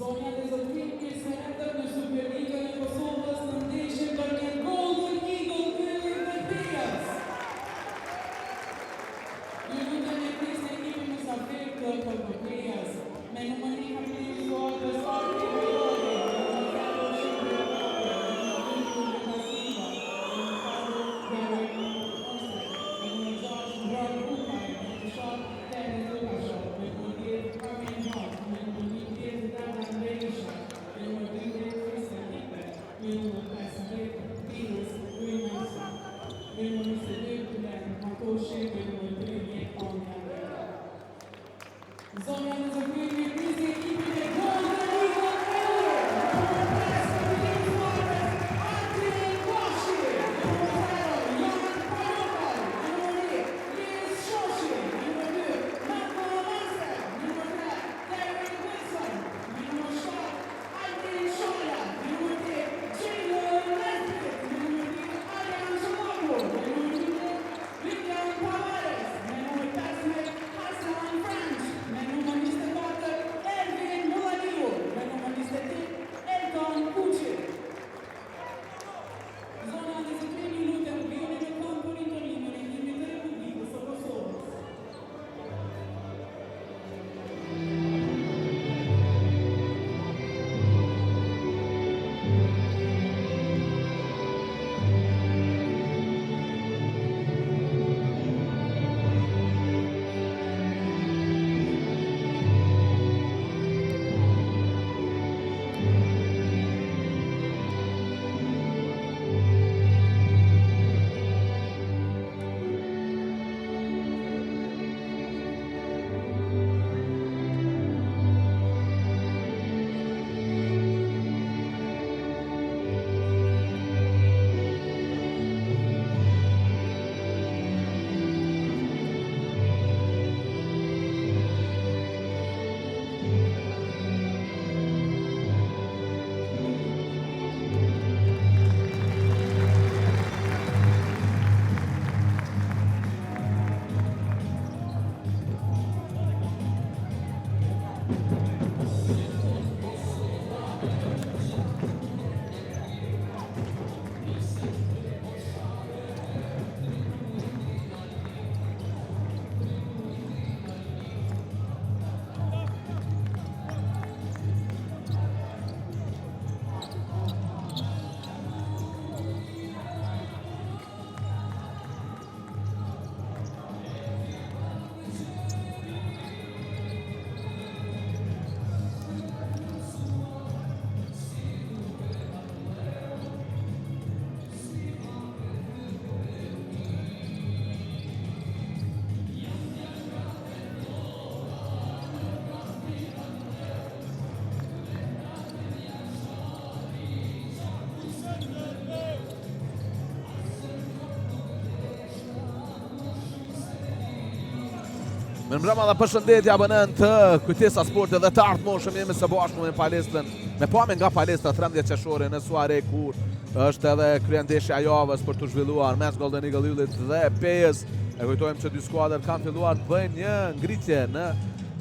Zonja dhe zotërin, pjesëmarrëtët në Superligën e Kosovës në ndeshjen ndërmjet Golden Eagle Kylli dhe Pijas. Ju lutem e prisni ekipin mysafir të Pijas me numërim habilituar të startit Mirëmbrëma dhe përshëndetje abonent të Kujtesa Sportit dhe të ardhmosëm, jemi së bashku me palestrën, me pame nga palestra 13 qershori në Suare, kur është edhe kryendeshja javës për të zhvilluar mes Golden Eagle Yllit dhe Pejës. E kujtojmë që dy skuadrat kanë filluar të bëjnë një ngritje në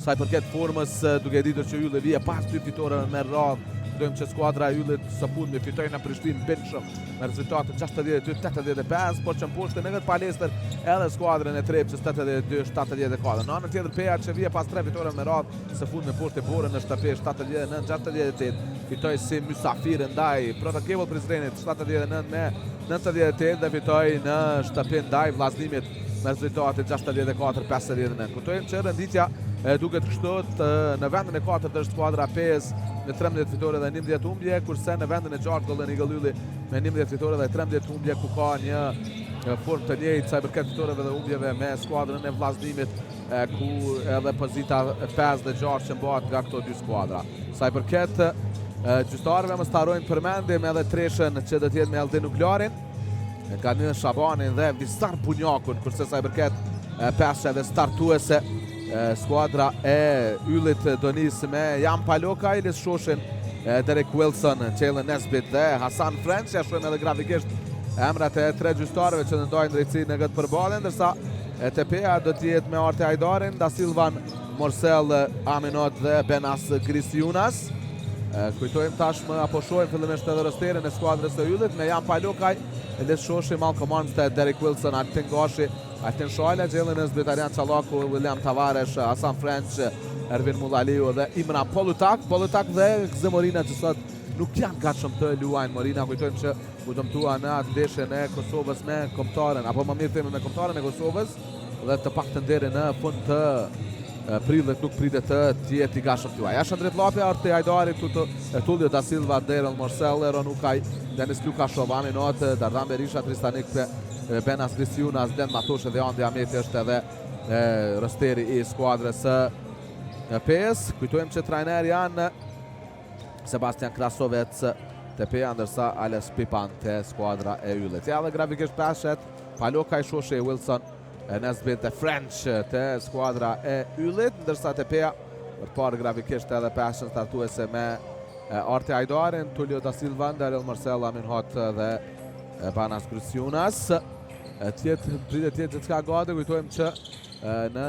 sa i përket formës, duke ditur që Ylli vije pas 2 fitoreve me radhë. Kujtojmë që skuadra e Yllit së fundmi fitoi në Prishtinë bindshëm me rezultate 62-85, por që mposhte në këtë palestër edhe skuadrën e Trepçës 82-74. Në anën tjetër Peja që vije pas 3 fitore me radhë, së fundmi poshte Borën në Shtëpi 79-68, fitoi si mysafir ndaj Protokevull Prizrenit 79 me 98 dhe fitoi në Shtëpi ndaj Vllaznimit me rezultate 64-59. Kujtojmë që renditja duket kështu, në vendin e 4 është skuadra Pejës me 13 fitore dhe 11 humbje, kurse në vendin e 6 Golden Eagle Ylli me 11 fitore dhe 13 humbje, ku ka një formë të njëjtë sa i përket fitoreve dhe humbjeve me skuadrën e Vllaznimit, ku edhe pozita 5 dhe 6 që mbahet nga këto dy skuadra. Sa i përket gjyqtarëve, mos harrojnë përmendim edhe treshën që do të jetë me Eldin Nuklearin, Ganin Shabanin dhe Visar Bunjakun, kurse sa i përket peshëve startuese, skuadra e Yllit do nisë me Jan Paloka, Ilis Shoshin, Derek Wilson, Jalen Nesbit dhe Hasan French. Ja shohim edhe grafikisht emrat e 3 gjyqtarëve që ndajnë drejtësi në këtë përballje, ndërsa TP-ja do të jetë me Arte Hajdarin, Da Silvan, Morsel Aminot dhe Benas Grisiunas. Kujtojmë tashmë apo shohim fillimisht edhe rosterin e skuadrës së Yllit me Jan Palokaj, Elis Shoshi, Malcolm Armstead, Derek Wilson, Altin Gashi, Altin Shoala, Jalen Nesbit, Arjan Çallaku, William Tavares, Hasan French, Ervin Mullaliu dhe Imran Polutak dhe Gzë Morina që sot nuk janë gatshëm të luajnë. Morina kujtojmë që u dëmtua në atë ndeshjen e Kosovës me kombëtaren, apo më mirë themi me kombëtaren e Kosovës, dhe të paktën deri në fund të prillit nuk pritet të jetë i gatshëm tuaj. Jashtë drejt lapja Arti Hajdari, Tullio da Silva, Daryl Morsell, Eron Ukaj, Denis Lukashov, Amin Otë, Dardan Berisha, Tristanik, Benas Grisiunas, Den Matoshe dhe Andi Ameti është edhe rosteri i skuadrës së PES. Kujtojmë që trajner janë Sebastian Krasovec të PES, ndërsa Ales Pipan të skuadra e Yllit. Ja dhe grafikisht peshet, Palokaj, Shoshi, Wilson, Nesbit e French të skuadra e Yllit, ndërsa të PES për parë grafikisht edhe peshen startuese me Arti Hajdarin, Tullio da Silva, Daryl Morsell, Amin Hot dhe Banas Grisiunas. Pritet tjetë që ka gati, kujtojmë që në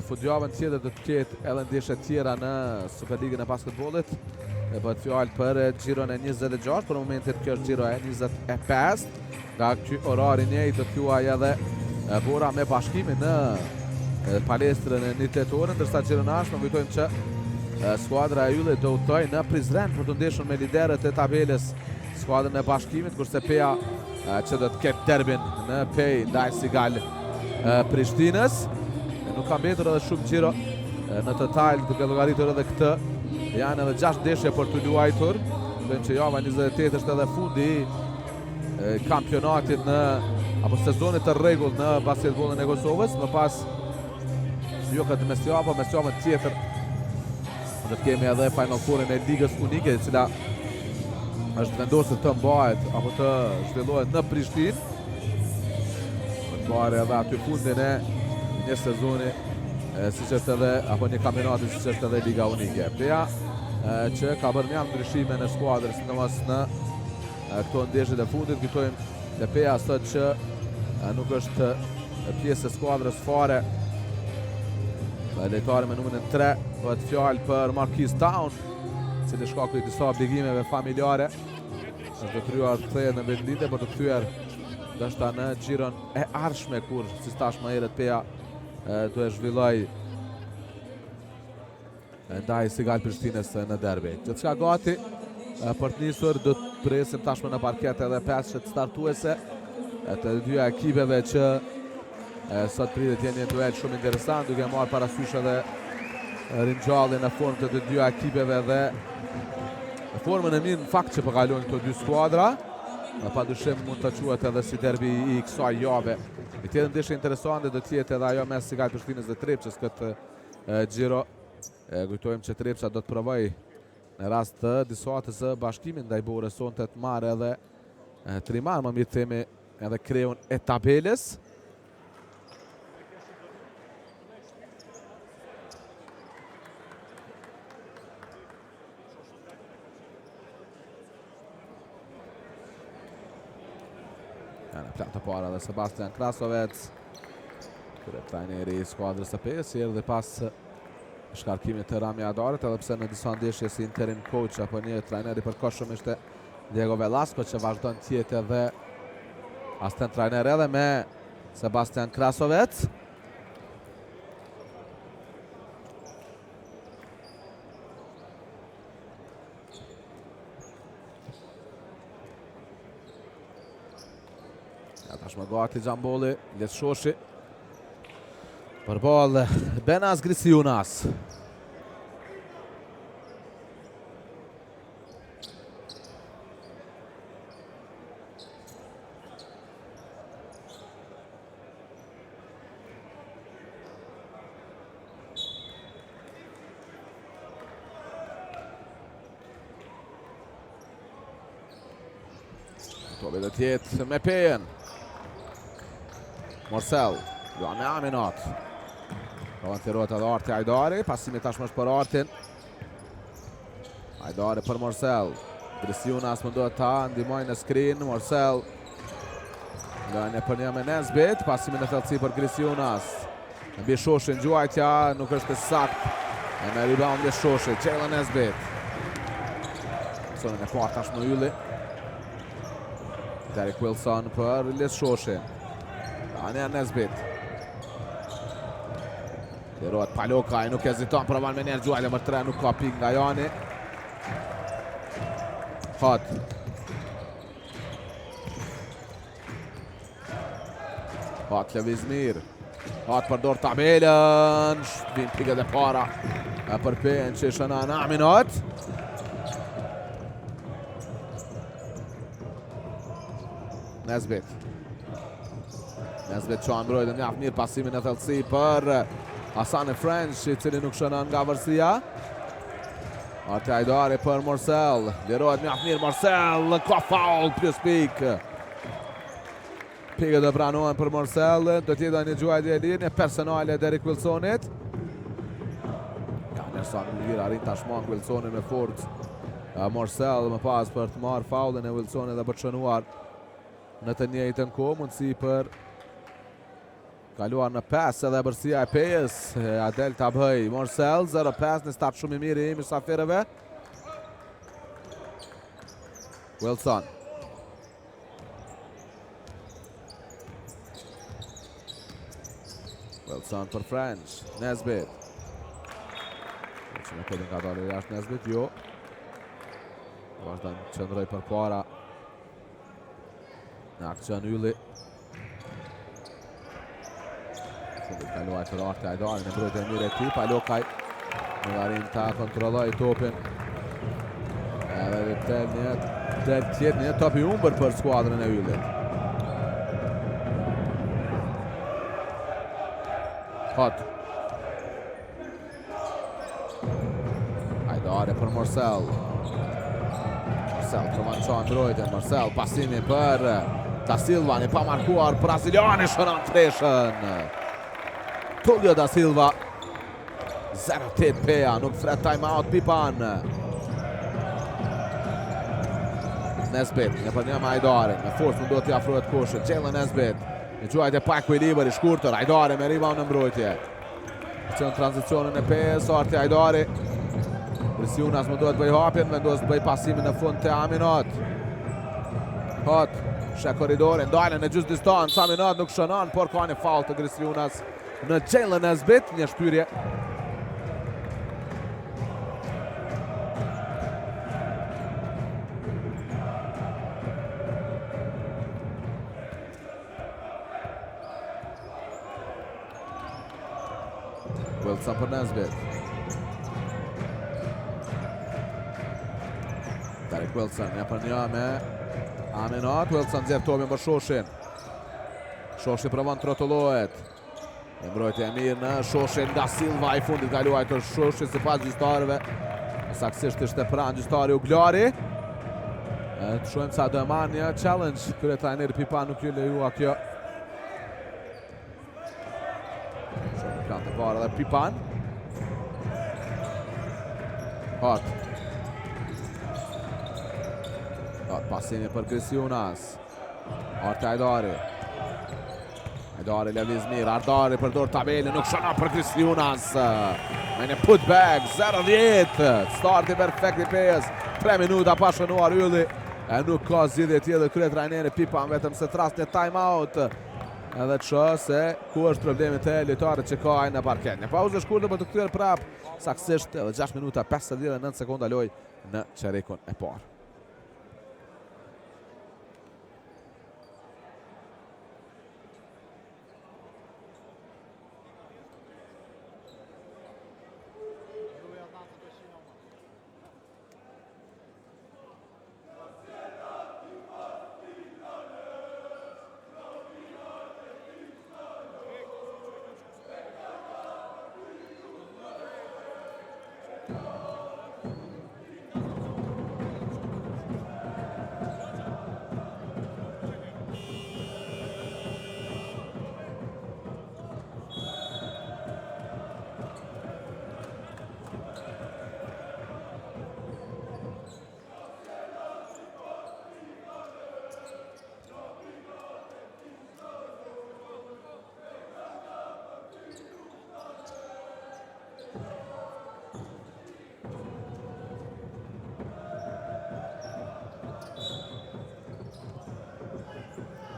futjavën tjetër do të ketë edhe ndeshje tjera në Superligën e basketbollit. Bëhet fjalë për xhiron e 26, për momentin kjo është xhiro e 25. Nga ky orari njëjtë do t'juaj edhe Bora me bashkimin në palestrën e 1 tetor, ndërsa xhiron e ardhshme kujtojmë që skuadra e Yllit do udhtoj në Prizren për të ndeshur me liderët e tabelës skuadrën e bashkimit, kurse PEA që do të ketë derbin në Pej ndaj Sigal Prishtinës. Nuk ka mbetur edhe shumë xhiro në total, duke llogaritur edhe këtë. Janë edhe 6 ndeshje për të luajtur. Kujtojmë që java 28 është edhe fundi i kampionatit apo sezonit të rregullt në basketbollin e Kosovës. Më pas jo këtë mesjavën tjetër do të kemi edhe Final Fourin e Ligës Unike, e cila është vendosur të mbahet apo të zhvillohet në Prishtinë. Të mbahet edhe aty fundin e një sezoni siç është edhe apo një kampionati siç është edhe Liga Unike. PEA që ka bërë mjaft ndryshime në skuadrën, sidomos në këto ndeshjet e fundit. Kujtojmë te PEA sot që nuk është pjesë e skuadrës fare. Lejtari me numrin 3 bëhet fjalë për Marquis Town, cili shkaku i disa obligimeve familjare është detyruar të kthehet në vendlindje për të kthyer ndoshta në xhiron e ardhshme, kur si thash më herët PEA do e zhvilloj ndaj Sigal Prishtinës në derbi. Gjithçka gati për të nisur, do të presim tashmë në parket edhe peshet startuese të dyja ekipeve që sot pritet jenë një duel shumë interesant, duke marrë parasysh edhe ringjalljen e formë të dyja ekipeve dhe formën e mirë në fakt që përkalojnë këto dy skuadra. Padyshim mund të quhet edhe si derbi i kësaj jave. Një tjetër ndeshje interesante do të jetë edhe ajo mes Sigal Prishtinës dhe Trepçës këtë xhiro. Kujtojmë që Trepça do të provojë në rast të disatës së bashkimit ndaj Borës sonte të marrë edhe trimar, më mirë themi, edhe kreun e tabelës. Në platë të para dhe Sebastian Krasovec, kërë trajneri i skuadrës së PES, erdhi pas shkarkimit të Rami Hajdarit, edhe pse në disa ndeshje si interim coach apo një trajner i përkohshëm ishte Diego Velasco, që vazhdon të jetë edhe asistent trajner edhe me Sebastian Krasovec. Tashmë gati Xhambolli, Les Shoshi për ball Benas Grisiunas. Topi do të jetë me PEN. Morsell, jo me Aminat. Avantirohet edhe Arti Hajdari, pasimi tashmë është për Artin. Hajdari për Morsell. Grisiunas mundohet ta ndihmojë në screen. Morsell. Lënia për një me Nesbit, pasimi në thellësi për Grisiunas. Mbi Shoshin gjuajtja nuk është saktë. Me rebound e Shoshi, Jalen Nesbit. tranzicionin e parë tashmë Ylli. Derek Wilson për Les Shoshin. Anja Nesbit. Lirohet Palokaj, nuk heziton, provan me njerë gjuajle mër 3, nuk ka pik nga Jani. Hot. Hot Levizmir. Hot përdor tabelën. Vin pikët e para për pejën që shëna në Aminat. Nesbit. Nesbit që ambrojtë mjaft mirë pasimin e thellësi për Hasan e French, i cili nuk shënon nga vërsia. Arti Hajdari për Morsell. Lirohet mjaft mirë Morsell, ka faul plus pik. Pikët e pranohen për Morsell, do t'jeda një gjuajtje e linje personale Derek Wilsonit. Anderson Lira arrin tashmang Wilsonin me forcë. Morsell më pas për të marrë faulin e Wilsonit dhe për të shënuar në të njëjtën kohë, mundësi për kaluar në pes edhe bërësia e pejës. Adel Tabhëj, Morsell 0-5 në start shumë i mirë i mysafirëve. Wilson. Wilson për French, Nesbit. Që me këtë nga dalë jashtë Nesbit, jo. Vazhdan qëndroj për para. Në akcion Ylli. Fundit kaluaj për Arti Hajdari, në mbrojtje e mirë e ti, Palokaj. Në varin ta kontrolloj topin. Edhe tjetë një top i umbër për skuadrën e Yllit. Hot. Hajdari për Morsell. Morsell provan çon mbrojtjen. Morsell pasimi për Da Silva, një pa markuar braziliani shënon treshën. Tullio Da Silva. 0-8 peja, nuk fret time-out Pipan. Nesbit, një për një me Hajdari. Me forcë më do t'i afrohet koshën. Jalen Nesbit. Një gjuajt e pak kuilibër i shkurtër. Hajdari me rebound në mbrojtje. Që në tranzicionin e pes, Arti Hajdari. Krisiunas më duhet bëj hapjen, vendos bëj pasimin në fund të Aminat. Hot, shë koridorin, dajlen e gjysë distancë, Aminat nuk shënon, por ka një faul të Krisiunas në Jalen Nesbit, një shpyrje. Wilson për Nesbit. Derek Wilson, një për një me Aminat. Wilson zjerë tobin për Shoshin. Shoshin provon të rotullohet. Një mbrojtje e mirë në Shoshin. Da Silva i fundit kaluaj të Shoshin si pas gjystarëve. Saksisht ishte pranë gjystari Uglari. Të shojmë sa do marrë një challenge. Kërë trajneri Pipan nuk ju lejua kjo. Kanë të parë dhe Pipan. Hot. Hot pasimi për Krisiunas. Arti Hajdari. Hajdari Levizmir. Ardari përdor tabelin. Nuk shënon për Krisiunas. Me një putback. 0-10. Starti perfekt i pejës. 3 minuta pa shënuar Ylli. E nuk ka zgjidhje tjetër krye trajneri Pipan vetëm se tras një time-out. Edhe të shoh se ku është problemi të lojtarit që ka ai në parket. Një pauzë shkurtër për të kthyer prapë saktësisht edhe 6 minuta 59 sekonda lojë në çerrekun e parë.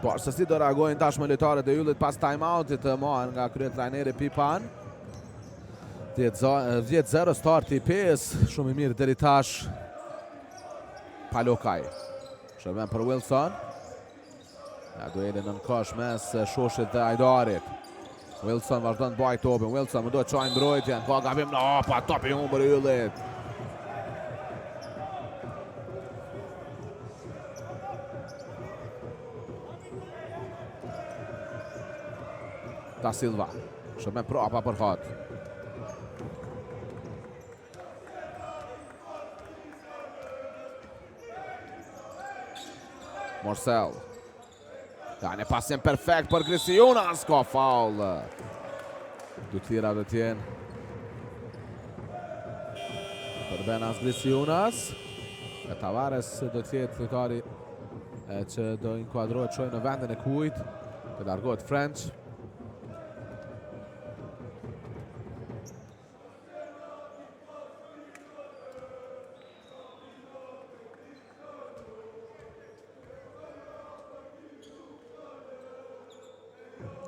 Por se si do reagojnë tashmë lojtarët e Yllit pas time-outit të marrë nga kryetrajneri Pipan. 10-0 starti i PES, shumë i mirë deri tash. Palokaj. Shërben për Wilson. Ja duelin në kosh mes Shoshit dhe Ajdarit. Wilson vazhdon të baj topin. Wilson më do të çojë mbrojtjen. Ka gabim në pa topi humbur i Yllit. Da Silva. Shërben prapa për hat. Marcel. Ja, një pasim perfekt për Grisiunas, ka faul. Du tira dhe tjenë. Për Benas Grisiunas. E Tavares do tjetë lojtari që do inkuadrohet çojë në vendin e kujt. Të largohet French.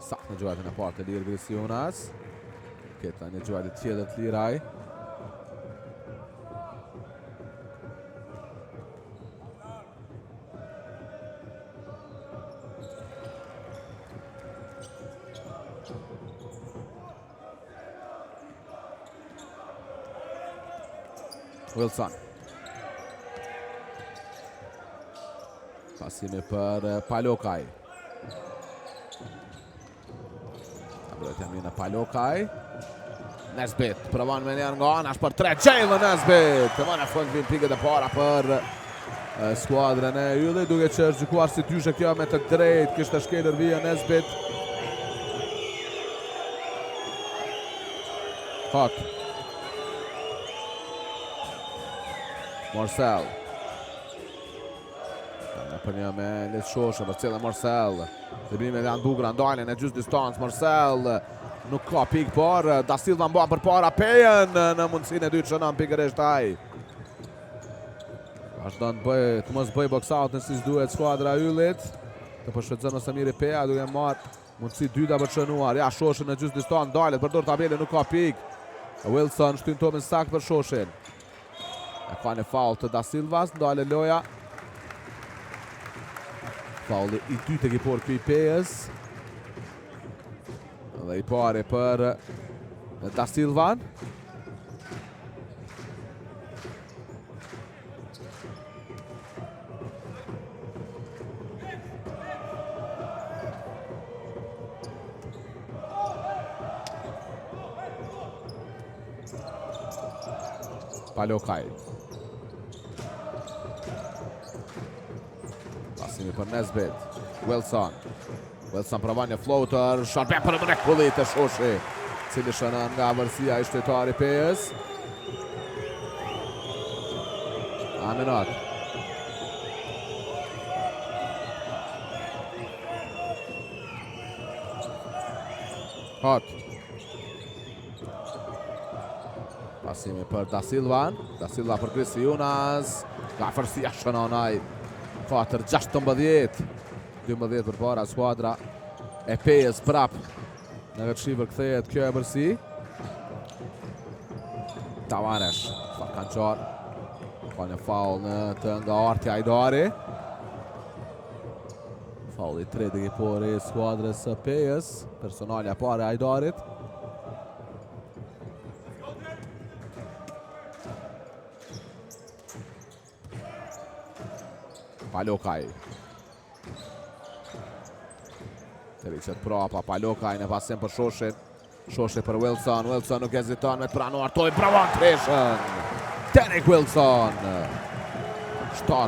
Sakt në gjuajtën e partë të lirë Grisiunas. Këta një gjuajtë tjetër të liraj. Wilson. Pasimi për Palokaj. Termina Palokaj. Nesbit provon me një nga anash për 3. Jalen Nesbit. Të mëne fund vim pikët e para për skuadrën e Yllit, duke që është gjykuar si tyshe kjo me të drejt. Kishte shkelur vija Nesbit. Hot. Marcel. Për një me Lis Shoshe, për cilë Marcel. Driblime dhe Andukra, ndajnë e gjysë distancë. Marcel nuk ka pik, por Da Silva mba për para Pejen në mundësin e dytë shënon pikërisht ai. Vazhdon të mos bëj box-out nësi s'duhet skuadra Yllit. Të përshfrytëzon ose mirë Peja, duke marrë mundësi dyta për shënuar. Ja, Shoshe në gjysë distancë, ndajlet për dorë tabelën, nuk ka pik. Wilson shtyn topin sakt për Shoshin. E ka një faul të Da Silvas, ndajle loja. Faulli i dytë ekipor për PES. Dhe i pari për Da Silvan. Palokaj. Pasimi për Nesbit. Wilson. Wilson provon një floater. Sharbem për mrekullit e Shoshi, cili shënon nga vërsia i shtetar i PES. Aminat. Hot. Pasimi për Da Silvan. Da Silva për Grisiunas. Nga vërsia shënon ai. 4-16. 12 për para skuadra e PES prap. Në vetë shivër këthejet kjo e bërsi. Tavares. Fakanqar. Ka një faul në të nga arti Ajdari. Faul i 3 ekipori skuadrës PES. Personalja pare Ajdarit. Palokaj. Të rikësët prapa, Palokaj në pasim për Shoshin. Shoshi për Wilson, Wilson nuk heziton me të pranuar, toj provon treshën. Derek Wilson. 7.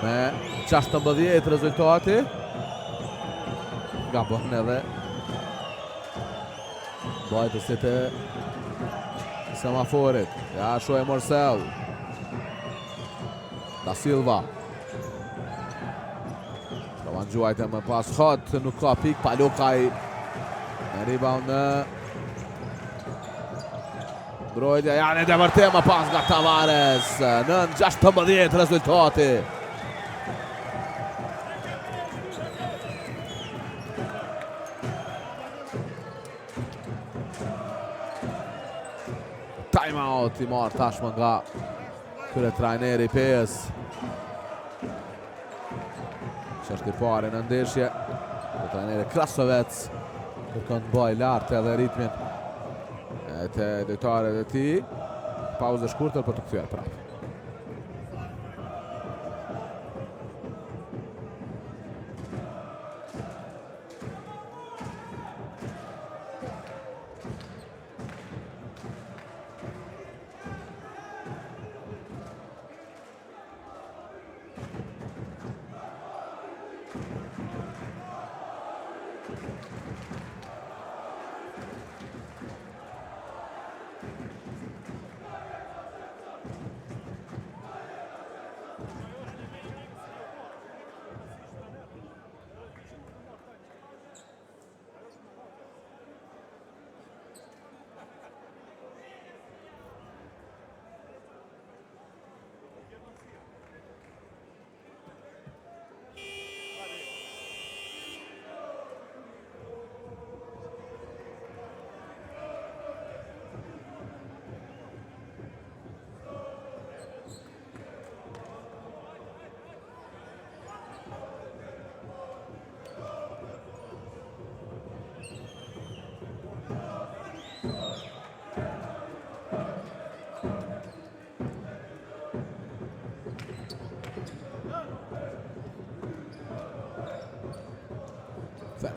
Me 16 rezultati. Gabon edhe. Bajtë si të semaforit. Ja, shoj Marcel. Da Silva. Provan gjuajtë më pas hot, nuk ka pik, Palokaj. Në rebound në mbrojtja, janë e dëvërtim më pas nga Tavares. Në 16 rezultati. time out I marrë tashmë nga kryetrajneri PS. Që është I pari në ndeshje. Kryetrajneri Krasovec kërkon të bëj lartë edhe ritmin e të lojtarëve të tij. Pauzë shkurtër për të kthyer prapë.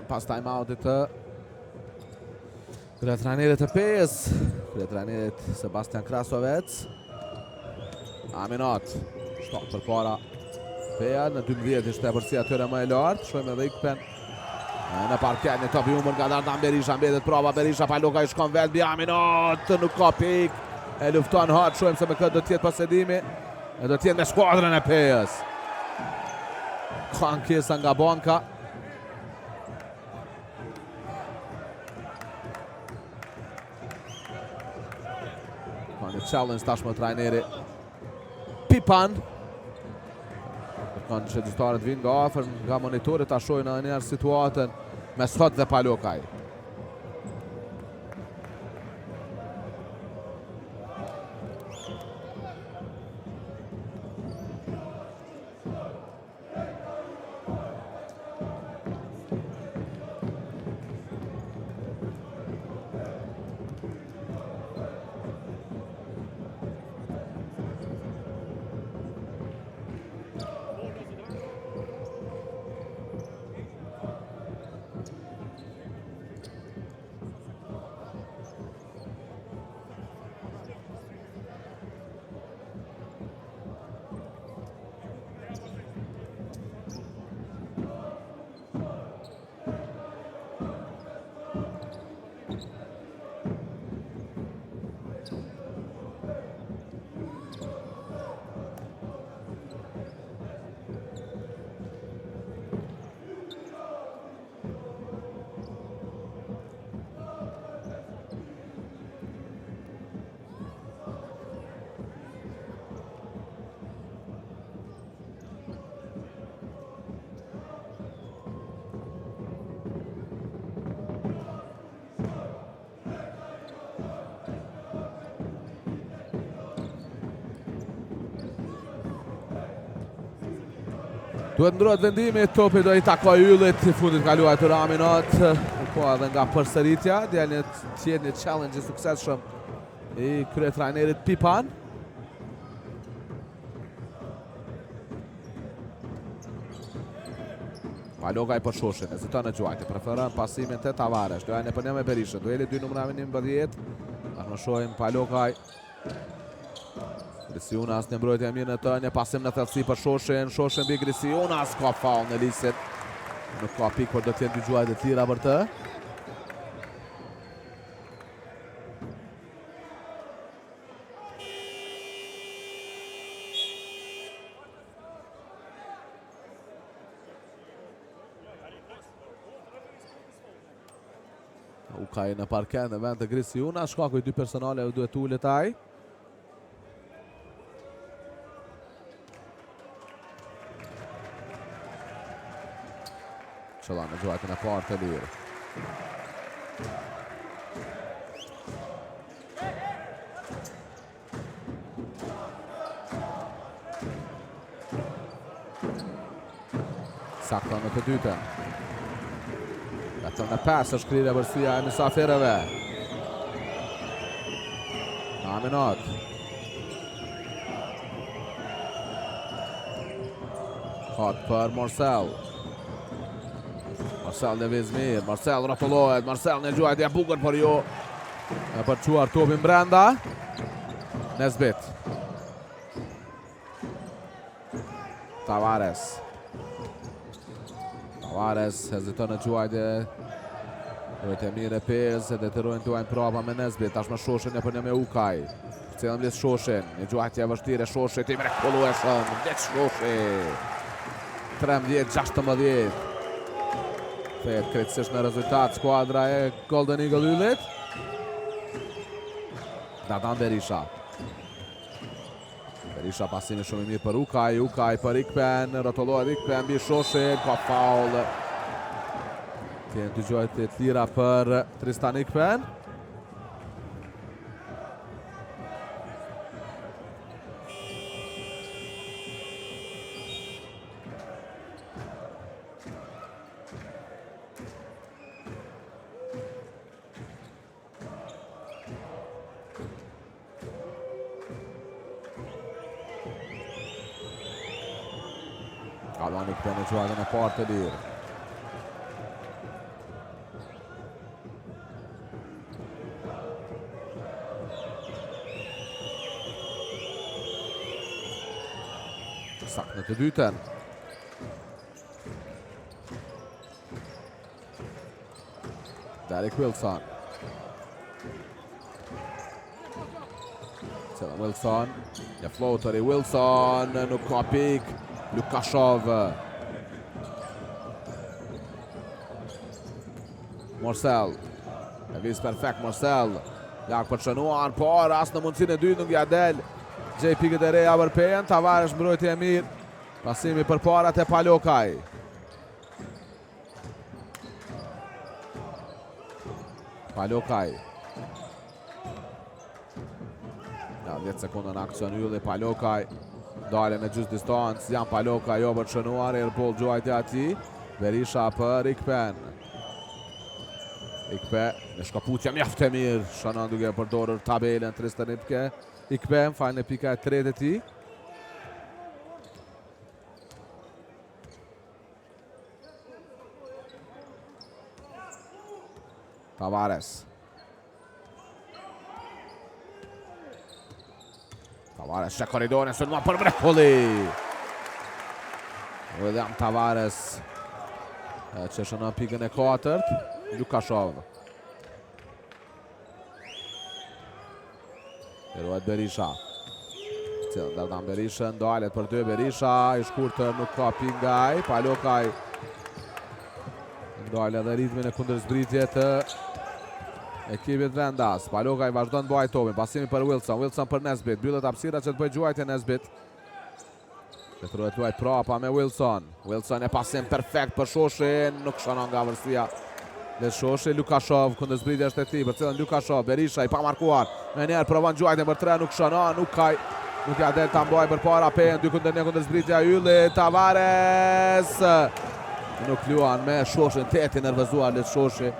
Pas time-outit të kryetrajnerit të PS, kryetrajnerit Sebastian Krasovec. Aminat, shtot për para Peja, në 12 ishte përsia tyre më e lartë, shojmë edhe ikpen në parket një top I umër nga Dardan Berisha, mbetet prova Berisha, Paloka I shkon vetë, Aminat, nuk ka pik, e lufton hard, shojmë se me këtë do tjetë posedimi, e do tjetë me skuadrën e PS. Ka ankesa nga banka. Një challenge tashmë trajneri Pipan. Kanë që gjyqtarët vinë nga afër nga monitorit ta shohin edhe njerë situatën mes Hot dhe Palokaj. Duhet ndrohet vendimi, topi do I takoj yllit, fundit kaluar të Aminat, po edhe nga përsëritja, djalë tjetë një challenge I suksesshëm I kryetrajnerit Pipan. Palokaj për shoshin, eziton e gjuajti, preferon pasimin të Tavares, duhet në përnjë me Berishën, duheli 2 numrave 11, në shojmë Palokaj. Grisiunas një mbrojtje e mirë në të, një pasim në thellësi për Shoshin, Shoshin bi Grisiunas, ka faul në lisit. Nuk ka pik, por do t'jenë dy gjuajt e tira për të. Ukaj në parken në vend të Grisiunas, shkakuj 2 personale u duhet ullet aj. Qëllan në gjuajtën e parë të lirë. Sakta në të dytën. Vetëm në 5 është krire vërsia e mysafirëve. Aminat. Hot për Marcel. Marcel lëviz mirë, Marcel rrotullohet, Marcel në gjuajtje e bukur për ju. E përquar topin brenda. Nesbit. Tavares. Tavares heziton në gjuajtje. Duhet e mire pes, e deterojnë të uajnë prapa me Nesbit. Tash me Shoshin e për një me Ukaj. Cilëm lisë Shoshin, një gjuajtje e vështire Shoshit, i mrekullueshëm, vleq Shoshi. 13-16. Fejet krejtësisht në rezultat skuadra e Golden Eagle Yllit. Dadan Berisha. Berisha pasimi shumë i mirë për Ukaj, Ukaj për Ikpen, rrotullohet Ikpen, bi Shoshin, ka faul. Tjenë të gjojtë të lira për Tristan Ikpen. Kalon Ikpen në gjojtën e partë të lirë. Sak në të dytën. Derek Wilson. Cëllën Wilson. Një floater i Wilson. Nuk ka pik. Lukashov. Marcel. E vis perfekt Marcel. Jak për qënuar, por as në mundësin e dytë nuk ja del. Gjej pikët e reja vërpejen, Tavares mbrojtje e mirë. Pasimi për parat e Palokaj. Palokaj. Ja, 10 sekundë në aksion Ylli, Palokaj. Dale në gjysë distancë, Jan Palokaj jo për shënuar, Airpol gjuajtja ati. Berisha për Ikpen. Ikpen, në shkaputja mjaftë e mirë, shënon duke përdorur tabelen Tristan Ikpen, falë në pika e 3 e ti. Tavares. Tavares që koridorin, së nëma për mrekulli. William Tavares që shënon pikën e 4. Lukashov. Heroet Berisha. Cilën Dardan Berisha, ndalet për 2 Berisha, i shkurtër nuk ka pingaj, Palokaj. Ndalet edhe ritmin e kundërzbritje të ekipit vendas. Palokaj vazhdon të bëjë topin, pasimi për Wilson, Wilson për Nesbit, byllet hapësira që të bëjë gjuajtje Nesbit. Detyrohet luaj prapa me Wilson. Wilson e pasim perfekt për Shoshin, nuk shënon nga vërsia. Dhe Shoshi, Lukashov, kundërzbritja është e tij, për cilën Lukashov, Berisha i pamarkuar. Me njerë provon gjuajtjen për 3, nuk shënon, nuk ja del ta mbaj për para pen, 2-1 kundërzbritja Ylli, Tavares. Nuk luan me Shoshin, 8 i nervëzuar le Shoshi.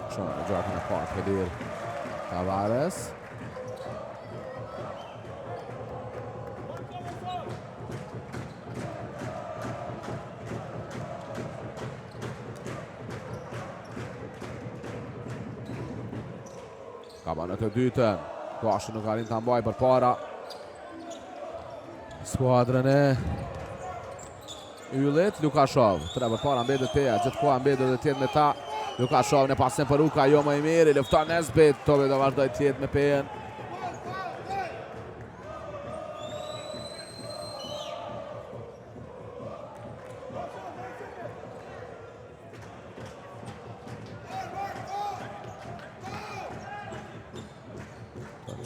Shumë në gjakën e partë këdir Tavares. Ka ba në të dytën. Gashi nuk arrin të mbaj për para skuadrën e Yllit. Lukashov, 3 për para mbetet teja, gjithë koha mbetet dhe tjetë me ta. Lukashov në pasin për Uka, jo më i mirë, lufton Nesbit, tobi do vazhdoj tjetë me pejen.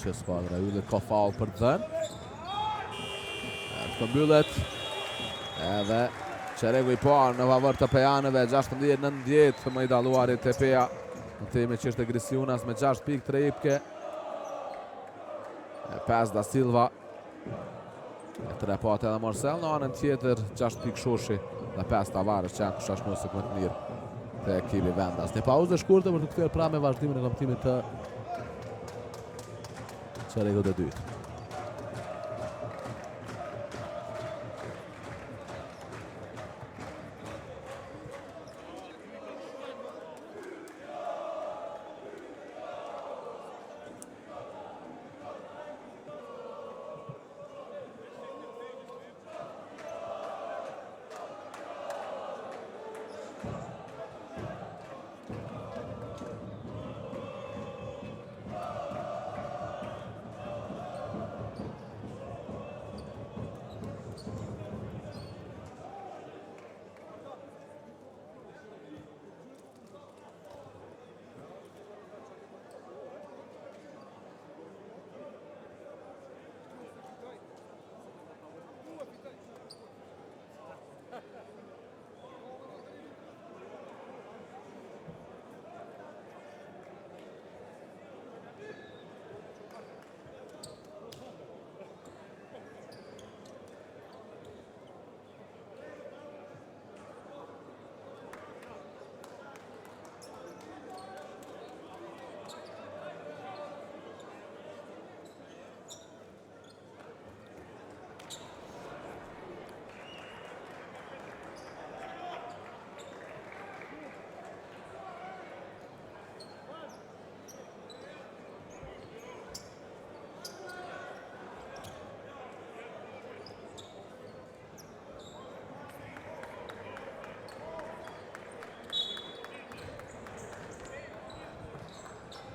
që skuadra Yllit ka faul për të dhënë. Të mbyllet edhe çeregu i parë në favor të pejanëve, 16-19 më i dalluarit të Peja. Në temi që është Grisiunas me 6 pikë, 3 ipke. 5 da Silva. 3 pate edhe Marcel, në anën tjetër 6 pikë Shoshi dhe 5 Tavares që janë kushashnuesit më të mirë të ekipi Vendas. Një pauzë shkurtë për të kthyer pra me vazhdimin e komentimit të çeregut të dytë.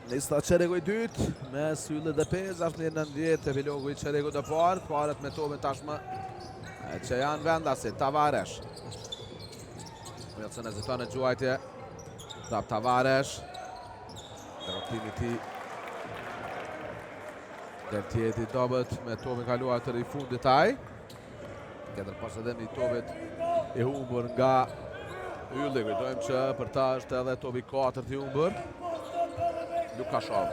Nista çeregu i dytë mes Yllit dhe Pez, 18-19 e Vilogu i çeregu të parë, parët me topin tashmë që janë Vendasit, Tavares. Wilson heziton në gjuajtje, prap Tavares. Derotimi ti Dertjeti dobët me topin kaluar të i fundit taj. Tjetër posedimi i topit i humbur nga Ylli, kujtojmë që për ta është edhe topi 4 i humbur. Lukashov.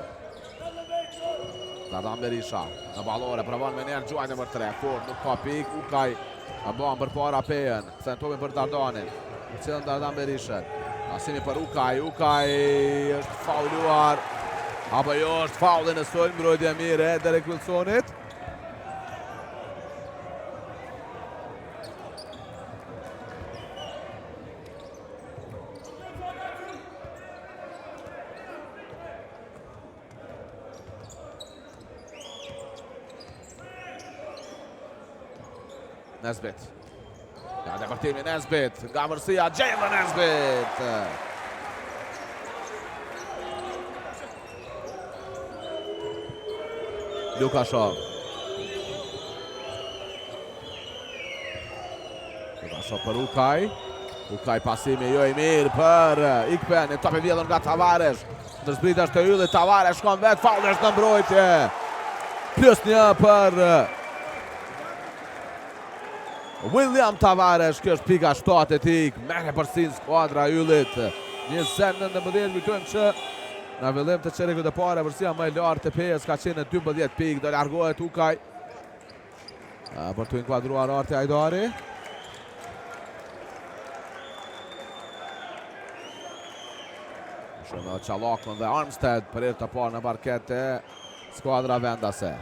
Dardan Berisha në ballore, provon me njerë gjuajnë nëmër 3. Fort nuk ka pik, Ukaj ban për para Pejen, këthen topin për Dardanin. Cilën Dardan Berishën. Pasimi për Ukaj, Ukaj është fauluar. Apo jo është faulin e sojnë, mbrojtje mire Derek Wilsonit. Nesbit. Nga depërtimi Nesbit, nga vërsia Gjejmë Nesbit. Lukashov. Lukashov për Ukaj. Ukaj pasimi jo i mirë për Ikpen, i topi vjedhën nga Tavares. Ndërzbrit është të Yllit, Tavares shkon vetë, faul është në mbrojtje. +1 për William Tavares, kjo është pika 7 e tik, mere përsin skuadra Yllit. 20-19, kujtojmë që në fillim të çeregut të parë, vërsia më e lartë të Pejes ka qenë 12 pikë, do largohet Ukaj. Për të inkuadruar Arti Hajdari. Shumë Çalakën dhe Armstead për herë të parë në parket e skuadra vendase.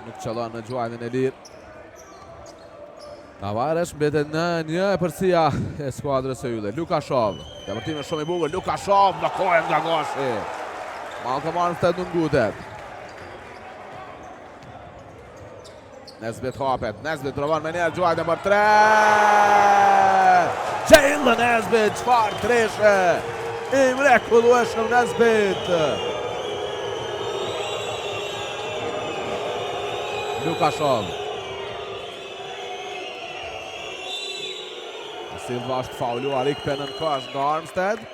Nuk qëllon në gjuajmin e lirë. Tavares mbetet në një përsia e skuadrës e Yllit. Lukashov, depërtimi shumë i bukur. Lukashov blokohet nga Goshi. Malcolm Armstead nuk ngutet. Nesbit hapet. Nesbit provon me njerë gjuajtje për 3. Jalen Nesbit, çfarë treshe i mrekullueshëm Nesbit. Lukashov. Silva është fauluar ikpe në kosh nga Armstead.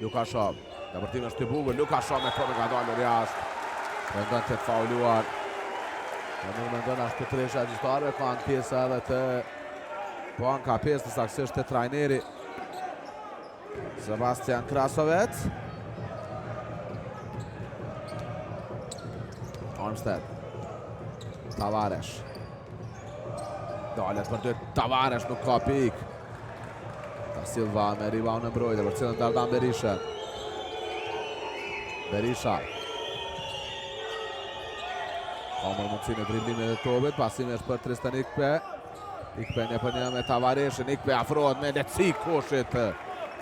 Lukashov, dëpërtimi është të bugur, Lukashov me kodë nga dalër jashtë. Mendon të fauluar. Nuk mendon ashtë të tresha gjyqtarëve, ka në pjesë edhe të banka pjesë të saksisht të trajneri Sebastian Krasovec. Armstead. Tavares. Dalet për dytë, Tavares nuk ka pik. Silva me rebound në mbrojtje për cilën Dardan Berisha. Berisha. Ka më mundësinë e driblimit të topit, pasimi është për Tristan Ikpe. Ikpe një për një me Tavareshin, Ikpe afrohet me lehtësi koshit.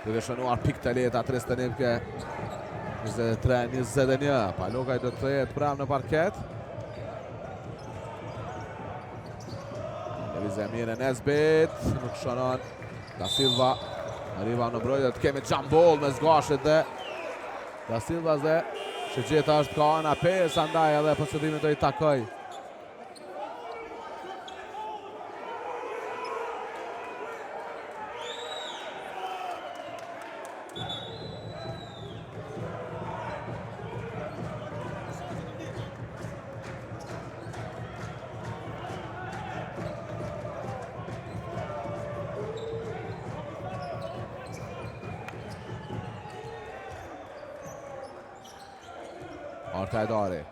Duke shënuar pik të lehta Tristan Ikpe. 23-21. Palokaj do të jetë pranë në parket. Levizja mire Nesbit, nuk shënon. Da Silva, arriva në mbrojtje, të kemi jump ball me zgashit dhe Da Silva dhe që gjitha është ka ana 5, andaj edhe posedimin do i takoj. Hajdari.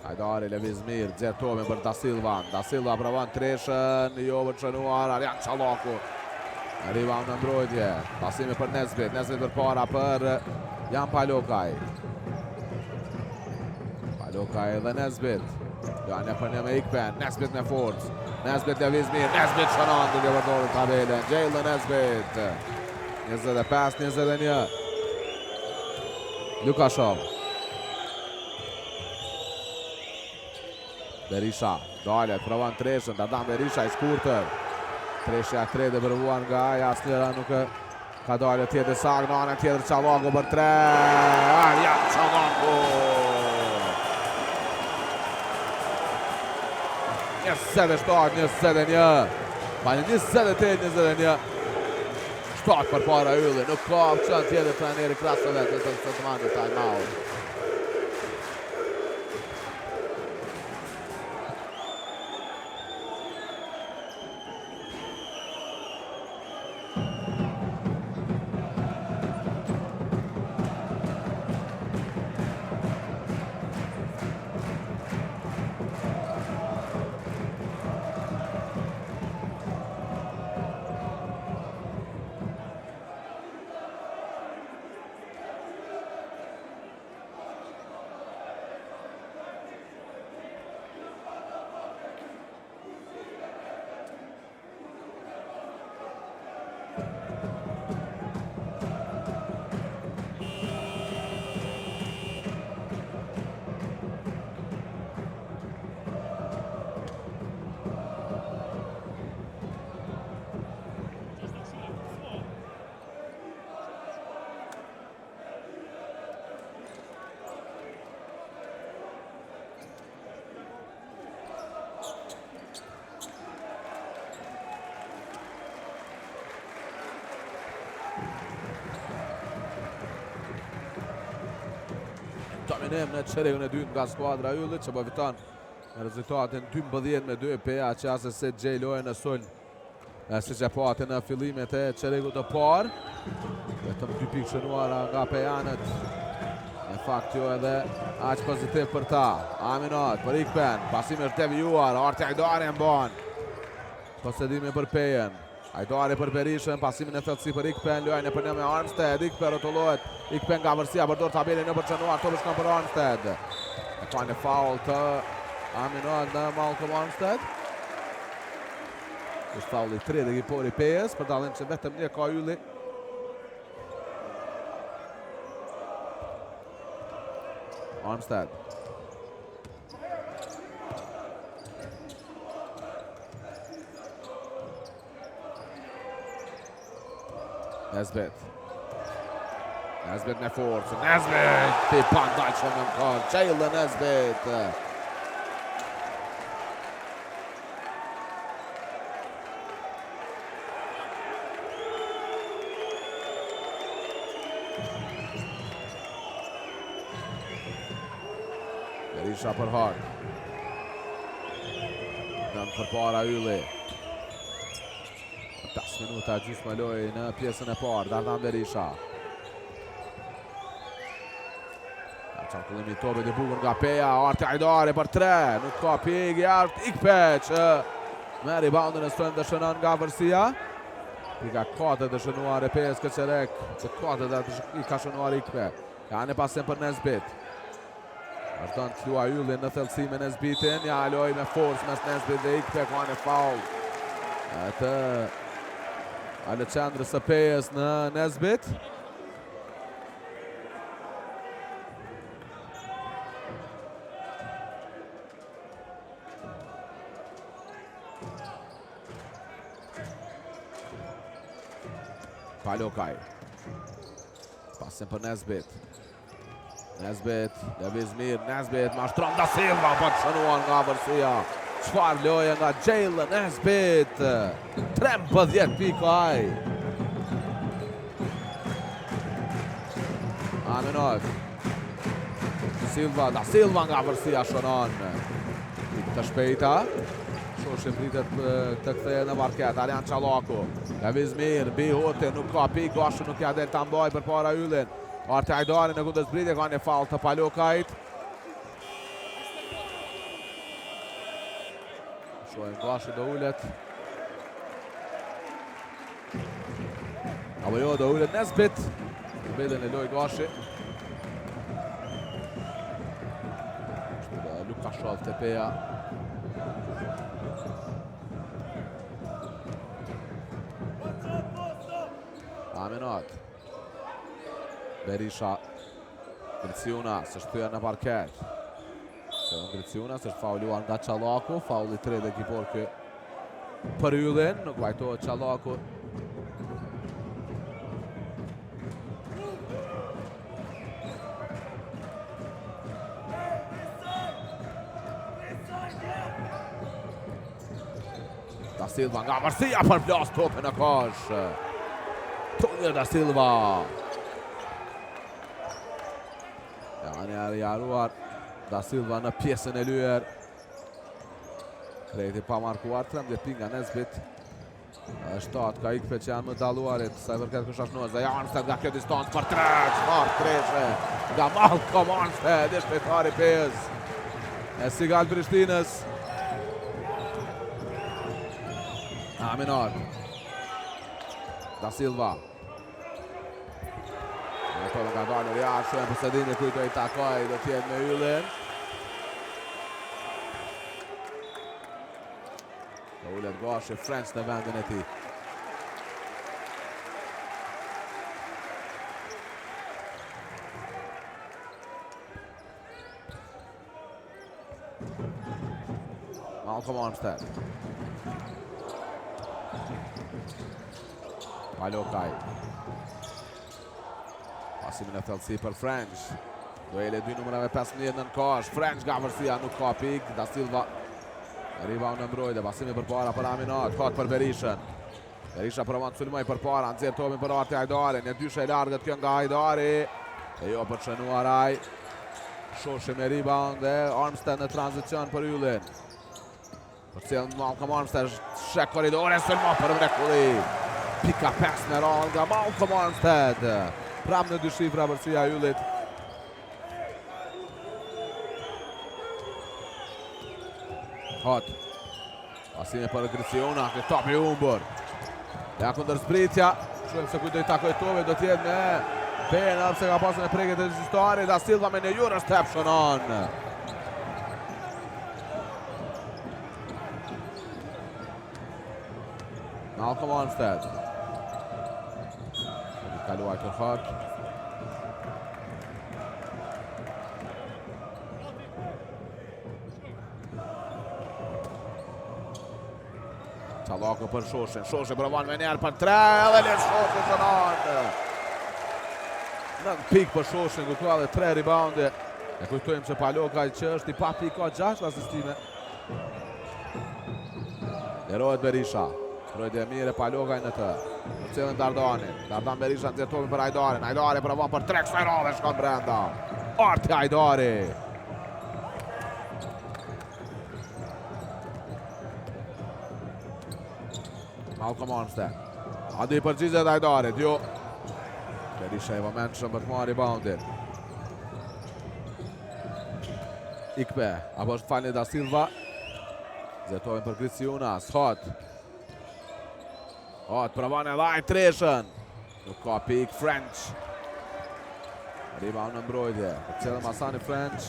Hajdari Levizmir, Zertomi për Da Silva. Da Silva provon treshën, jo për çënuar Arjan Çallaku. Arriva në mbrojtje. Pasimi për Nesbit, Nesbit për para për Jan Palokaj. Palokaj dhe Nesbit. Jan e për një me Ikpen, Nesbit me forcë. Nesbit Levizmir, Nesbit shënon duke përdorur tabelen. Jalen Nesbit. 25-21. Lukashov. Berisha, dalet, provon treshën, Dardan Berisha i shkurtër. Treshja 3 dhe përvuar nga aja, asnjëra nuk ka dalet tjetër sak, në anën tjetër Çallaku për 3. Arjan Çallaku. 27-21. Pa 28-21. Shpat për para ylli, nuk ka opcion tjetër trajneri Krasovec në të marrë time-out. Dominim në çerejun e dytë nga skuadra e Yllit që po fiton me rezultatin 12-2 PA qase se Gjej lojën në sulm. Siç e pati në fillimet e çerekut të parë. Vetëm 2 pikë shënuara nga PA-nët. Në fakt jo edhe aq pozitiv për ta. Aminat për Ikpen, pasimi është devijuar, Arti Hajdari e mban. Posedimi për PA-n. Hajdari për Berishën, pasimin e thellësi për Ikpen, lojën e përnë me Armstead, Ikpen rotullohet, Ikpen nga vërsia përdor tabelin në përqenuar, topi shkon për Armstead. E ka një faul të Aminot në Malcolm Armstead. Është fauli 3 dhe ekipori PS, për dallim që vetëm një ka ylli. Armstead. Nesbet. Nesbet me forcë. Nesbet! Ti pandaj në kërë. Qejlë Nesbet. Berisha për Hart. Nën për para ylli. 5 minuta gjysmë lojë në pjesën e parë, Dardan Berisha. Qarkullimi topit i bukur nga Peja, Arti Hajdari për 3, nuk ka pjegi, Arti Ikpeq. Me reboundin e stojnë dëshënon nga vërsia. Pika 4 dëshënuar e Pejes Këqerek, që 4 i ka shënuar Ikpe. Janë e pasen për Nesbit. Vërton të lua yllin në thellësi me Nesbitin, ja loj me forcë mes Nesbit dhe Ikpe, ka në faul. Të Aleksandrës së Pejes në Nesbit. Palokaj. Pasin për Nesbit. Nesbit, Levizmir, Nesbit, mashtron da Silva, për të shënuar nga vërsia. Qfar loje nga Jalen Nesbit. 13 pikaj. Aminot. Silva, da Silva nga vërsia shënon. Të shpejta. Shoshim pritet të ktheje në varket. Arjan Qallaku. Levizmir, Bihote, nuk ka pik. Gashu nuk ja del të mbaj për para yllin. Arti Hajdari në kundës britje, ka një faul të Palokajt. Shojnë Gashi do ullet. Apo jo, do ullet Nesbit. Në bedhen e loj Gashi. Lukashov të Peja. Aminat. Berisha. Griciuna, së shtyja në parket. Griciuna, së është fauluar nga Qallaku, fauli 3 dhe ekipor kë për yllin, nuk vajtohet Qallaku. Da Silva nga vërsia për plas topin në kosh. Tonir Da Silva. Janë jaruar Da Silva në pjesën e lyer. Krejti pa markuar, 13 pinga Nesbit. 7 ka Ikpe që janë më daluarit, sa i vërket Këshashnuaz. Dhe Armstead nga kjo distancë për 3, qfar 3 nga Malcolm Armstead, i shpejtari Pejes e Sigal Prishtinës. Aminat. Da Silva. Metodë nga dalër jashtë, e Pësedini kujto i takoj, do tjetë me yllin. Do ullet Gashi, French në vendin e ti. Malcolm Armstead. Palokaj. Pasimin e thellësi për French. Dueli 2 numërave 15 në kosh. French nga vërsia nuk ka pik. Da Silva. Rebound në mbrojtje. Pasimi për para për Aminat. Kot për Berishën. Berisha provon të sulmoj për para. Nxjerr topin për Arti Hajdari. Një dyshe e largët kjo nga Hajdari. E jo për shënuar ai. Shoshi me rebound dhe Armstead në tranzicion për yllin. Për cilën Malcolm Armstead shek koridore. Sulmo për mrekulli. Pika 5 në rol nga Malcolm Armstead. Pram në dy shifra vërsia yllit. Hot. Pasime për Griciona, këtë topi umbër. Ja kundër zbritja. Shohim se kujt do i takoj Tovi, do t'jetë me pena pse ka pasur në prekjet e regjistarit. Da Silva me një jurë step shënon. Malcolm Armstead. Kaluaj Kërhak. Çallaku për Shoshin. Shoshi provon me njerë për 3 edhe let Shoshi shënon. 9 pik për Shoshin, ku ka dhe 3 rebounde. E kujtojmë se Palokaj që është i pa pik ka 6 asistime. Lerohet Berisha. Projde e mire Palokaj në të. Në cilën Dardani. Dardan Berisha në zjetovin për Hajdarin. Hajdari provon për 3 kësajrove shkon brenda. Arti Hajdari. Malcolm Armstead. Adi përgjizet Hajdarit, jo. Berisha i vëmenshëm për të marrë reboundin. Ikpe, apo është falni Da Silva. Zetovin për Kriciunas, Hot. Hot, provon e dhaj treshën. Nuk ka pik, French. Rebound në mbrojtje. Për cilën Masani French.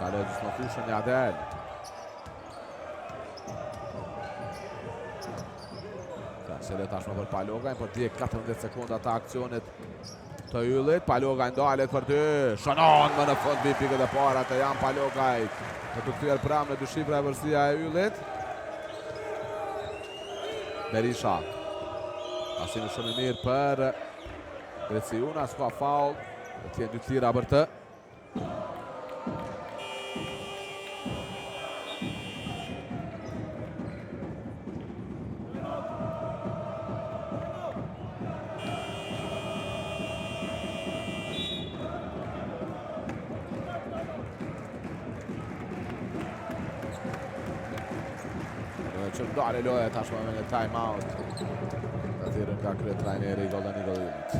Ka legjës në fushën një Adel. Selet tashmë për Palokaj, për tje 14 sekonda të aksionit të Yllit. Palokaj ndalet për 2. Shënon më në fund vi pikët e para të janë Palokaj. Në të kthyer pramë në dyshifra e vërsia e Yllit. Berisha. Pasimi shumë i mirë për Kriciunas, ka faul. Të tjenë 2 tira për të. Që ndale loja tashmë me një time out. Të thirrën nga krye trajneri i Golden Eagle Yllit.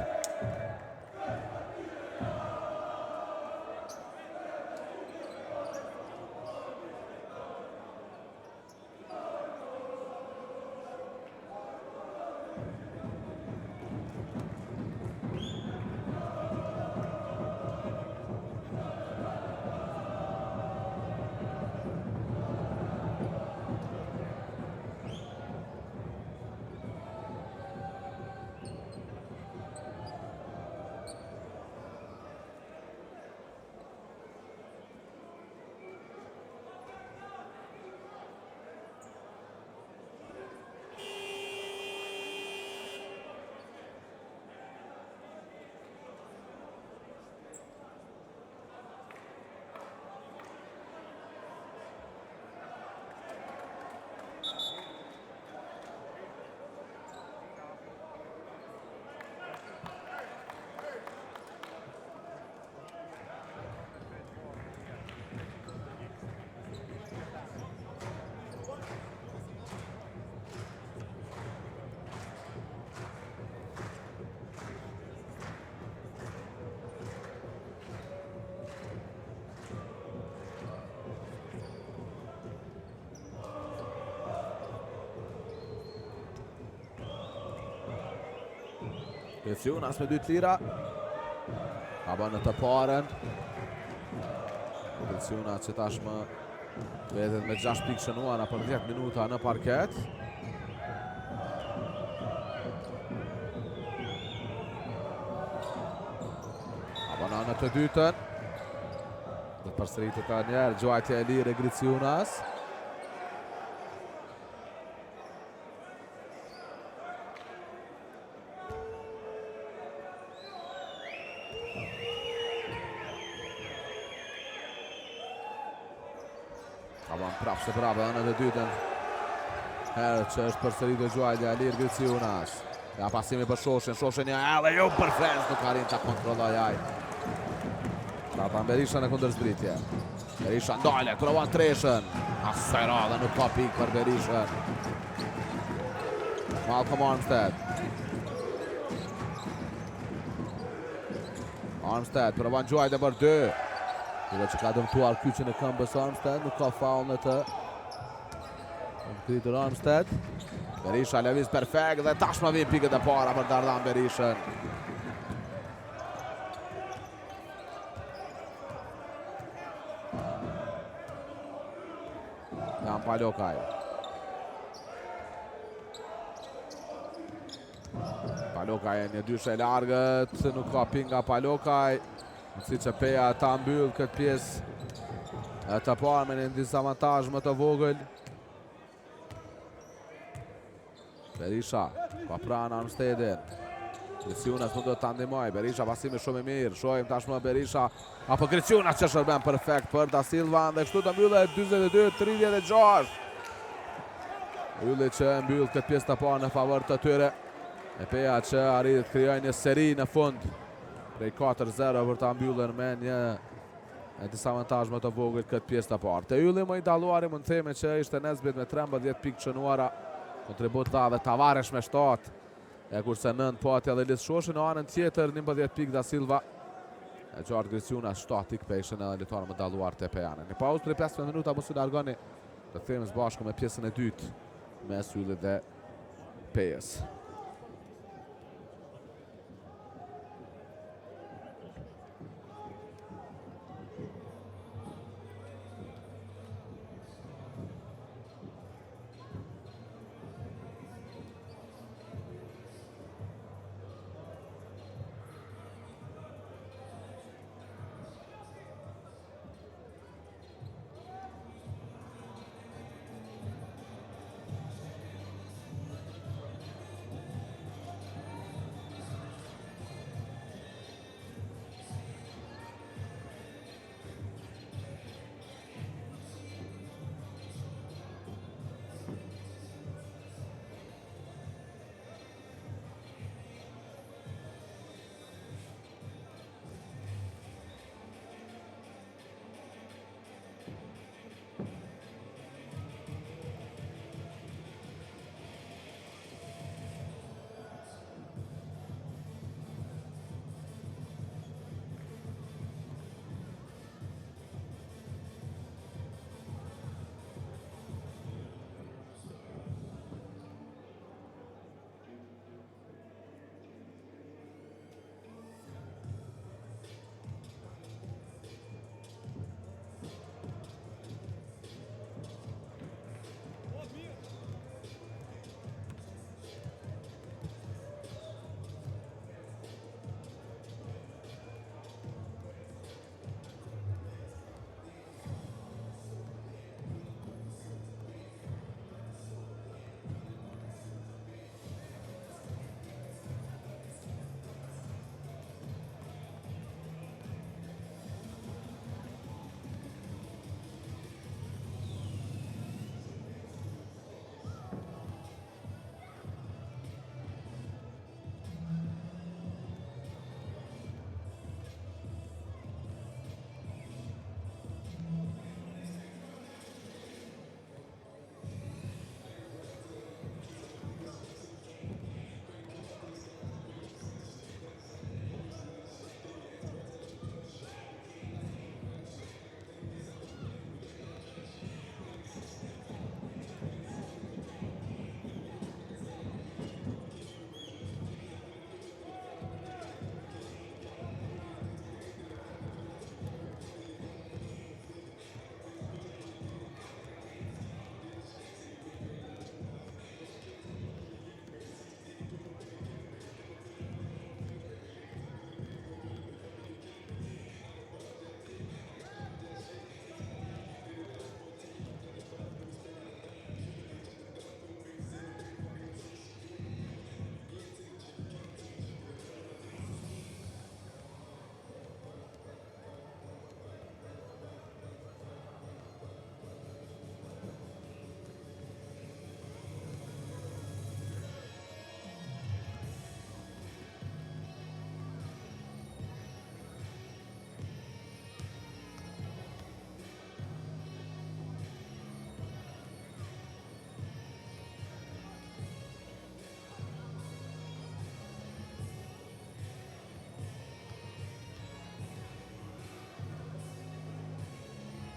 Kriciunas me 2 tira. Ka bërë në të paren. Kriciunas që tashmë vetet me 6 pikë shënuara për 10 minuta në parket. Ka bërë në të dytën. Dhe të përsëritet të njerë, gjuajtja e lirë e Kriciunas. Prapë se prapë në të dytën. Herë që është përsëritur gjuajtja e lirë Kriciunas. Ja pasimi për Shoshin, Shoshin ja edhe ju për French, nuk arrin ta kontrolloj ai. Dardan Berisha në kundërzbritje. Berisha ndalet, provon treshën. Asaj radhe nuk ka pikë për Berishën. Malcolm Armstead. Armstead provon gjuajtje për 2. Dhe që ka dëmtuar kyçën e këmbës Armstead, nuk ka faul në të. Kritur Armstead. Berisha lëviz perfekt dhe tashmë vjen pikët e para për Dardan Berishën. Jan Palokaj. Palokaj e një dyshe largët, nuk ka ping nga Palokaj. Si që Peja ta mbyll këtë pjesë të parë me një disavantajë më të vogël. Berisha, pa pranë Armstedin. Kriciunas nuk do të ndihmoj. Berisha pasimi shumë i mirë. Shohim tashmë Berisha apo Kriciunas që shërben perfekt për Da Silva dhe kështu të mbyllet 42-36. Ylli që mbyll këtë pjesë të parë në favor të tyre. E Peja që arrit të krijojë një seri në fund prej 4-0 për ta mbyllur me një disavantajë më të vogël këtë pjesë të parë. Te Ylli më i dalluari mund të themi që ishte Nesbit me 13 pikë çnuara. Kontribut dha dhe Tavares me 7. E kurse 9 pati edhe Lis Shoshi, në anën tjetër 11 pikë Da Silva. E Gjart Kriciunas 7 pikë peshën edhe lojtarë më dalluar te Pejana. Në pauzë për 15 minuta mos u largoni. Të themi së bashku me pjesën e dytë mes Yllit dhe Pejës.